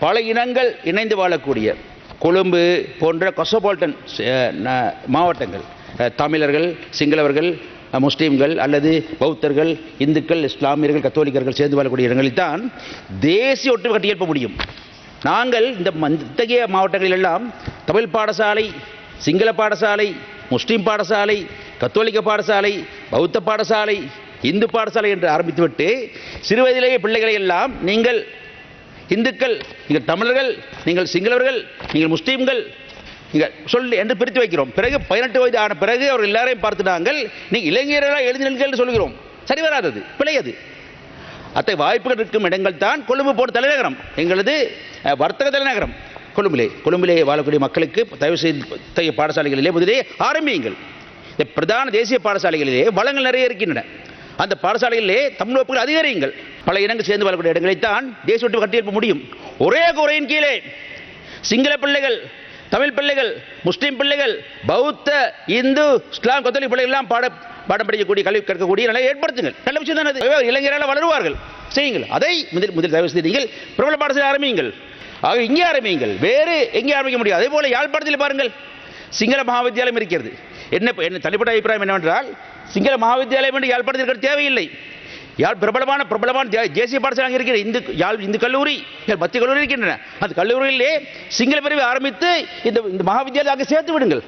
பல இனங்கள் இணைந்து வாழக்கூடிய கொழும்பு போன்ற காஸ்மோபாலிட்டன் மாவட்டங்கள், தமிழர்கள், சிங்களவர்கள், முஸ்லீம்கள் அல்லது பௌத்தர்கள், இந்துக்கள், இஸ்லாமியர்கள், கத்தோலிக்கர்கள் சேர்ந்து வாழக்கூடிய இடங்களில் தான் தேசிய ஒற்றுமை கட்டியெழுப்ப முடியும். நாங்கள் இந்த இத்தகைய மாவட்டங்களில் எல்லாம் தமிழ் பாடசாலை, சிங்கள பாடசாலை, முஸ்லீம் பாடசாலை, கத்தோலிக்க பாடசாலை, பௌத்த பாடசாலை, இந்து பாடசாலை என்று ஆரம்பித்துவிட்டு சிறுவயதிலேயே பிள்ளைகளை எல்லாம் நீங்கள் இந்துக்கள், நீங்கள் தமிழர்கள், நீங்கள் சிங்களவர்கள், நீங்கள் முஸ்லீம்கள் நீங்கள் சொல்லி என்று பிரித்து வைக்கிறோம். பிறகு 18 வயது ஆன பிறகு அவர்கள் எல்லாரையும் பார்த்து நாங்கள் நீங்கள் இளைஞர்களாக எழுதினீர்கள் என்று சொல்கிறோம். சரி வராதது, பிழையது. அத்தகைய வாய்ப்புகள் இருக்கும் இடங்கள் தான் கொழும்பு போன்ற தலைநகரம், எங்களது வர்த்தக தலைநகரம் கொழும்பிலே வாழக்கூடிய மக்களுக்கு தயவு செய்து பாடசாலைகளிலே முதலே ஆரம்பியுங்கள். இந்த பிரதான தேசிய பாடசாலைகளிலே வளங்கள் நிறைய இருக்கின்றன. அந்த பாடசாலைகளிலே தமிழ் வகுப்புகள் அதிகரியுங்கள். பல இனங்கள் சேர்ந்து வாழக்கூடிய இடங்களைத்தான் தேசிய ஒற்றுமை கட்டியெழுப்ப முடியும். ஒரே குறையின் கீழே சிங்கள பிள்ளைகள், தமிழ் பிள்ளைகள், முஸ்லீம் பிள்ளைகள், பௌத்த, இந்து, இஸ்லாம், கத்தோலிக் பிள்ளைகள் எல்லாம் பாடம் படிக்கக்கூடிய, கல்வி கற்கக்கூடிய நிலையை ஏற்படுத்துங்கள். நல்ல விஷயம் தான் அது. இளைஞரால் வளருவார்கள், செய்யுங்கள். அதை முதல் தயவு செய்து நீங்கள் பிரபல பாடசாலை ஆரம்பியுங்கள். ஆக இங்கே ஆரம்பியுங்கள், வேறு எங்கே ஆரம்பிக்க முடியாது. அதே போல யாழ்ப்பாணத்தில் பாருங்கள், சிங்கள மகாவித்தியாலயம் இருக்கிறது. என்ன தனிப்பட்ட அபிப்பிராயம் என்னவென்றால், சிங்கள மகாவித்தியாலயம் என்று யாழ்ப்பாணத்தில் இருக்கிற தேவையில்லை. பிரபலமான தேசிய பாடசாலை இருக்கிற இந்து கல்லூரி, மத்திய கல்லூரி இருக்கின்றன. அந்த கல்லூரியிலே சிங்கள பிரிவை ஆரம்பித்து இந்த மகாவித்தியாலயம் அங்கே சேர்த்து விடுங்கள்.